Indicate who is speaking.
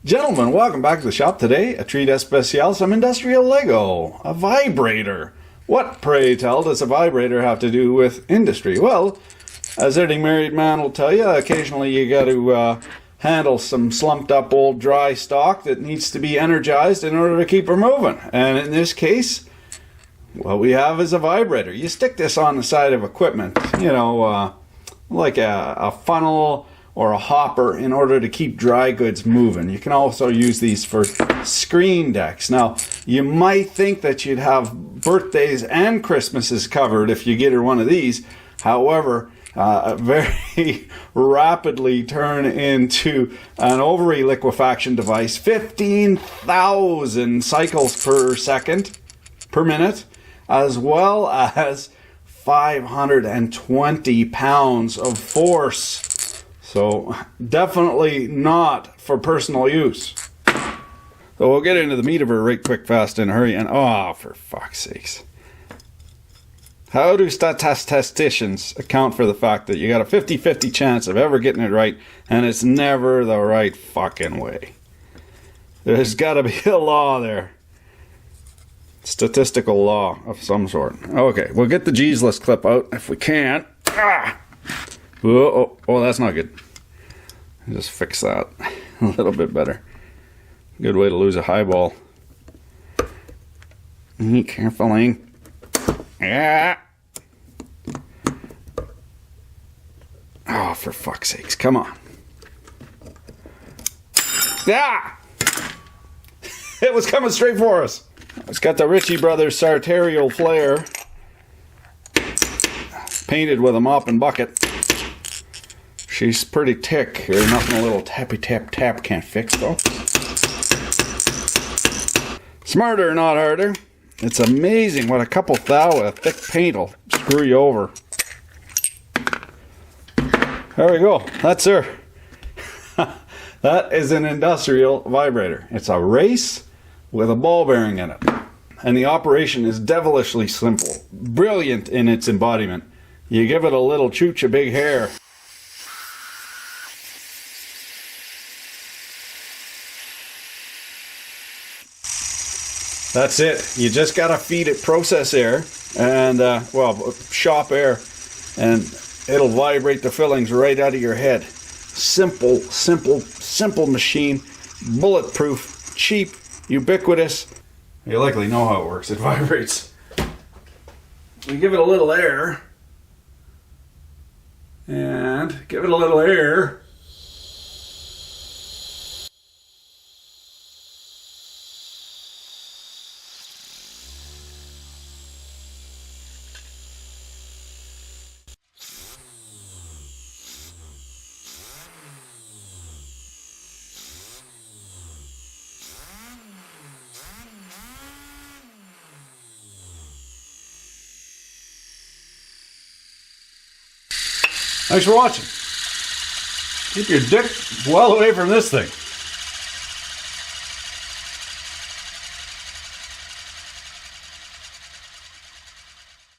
Speaker 1: Gentlemen, welcome back to the shop today. A treat especial, some industrial Lego, a vibrator. What, pray tell, does a vibrator have to do with industry? Well, as any married man will tell you, occasionally you got to handle some slumped up old dry stock that needs to be energized in order to keep her moving. And in this case, what we have is a vibrator. You stick this on the side of equipment, like a funnel or a hopper in order to keep dry goods moving. You can also use these for screen decks. Now, you might think that you'd have birthdays and Christmases covered if you get her one of these. However, very rapidly turn into an ovary liquefaction device. 15,000 cycles per second, per minute, as well as 520 pounds of force. So definitely not for personal use. So we'll get into the meat of her right quick, fast, in a hurry. And oh, for fuck's sakes. How do statisticians account for the fact that you got a 50-50 chance of ever getting it right, and it's never the right fucking way? There's got to be a law there. Statistical law of some sort. Okay, we'll get the Jesus clip out if we can. Oh, that's not good. Just fix that a little bit better. Good way to lose a highball. Carefully. Yeah. Oh, for fuck's sakes, come on. Yeah. It was coming straight for us. It's got the Ritchie Brothers sartorial flare. Painted with a mop and bucket. She's pretty thick here, nothing a little tappy tap can't fix though. Smarter, not harder. It's amazing what a couple thou of thick paint will screw you over. There we go, that's her. That is an industrial vibrator. It's a race with a ball bearing in it. And the operation is devilishly simple. Brilliant in its embodiment. You give it a little chooch of big hair. That's it. You just gotta feed it process air and shop air, and it'll vibrate the fillings right out of your head. Simple machine, bulletproof, cheap, ubiquitous. You likely know how it works. It vibrates. We give it a little air, and give it a little air. Thanks for watching. Keep your dick well away from this thing.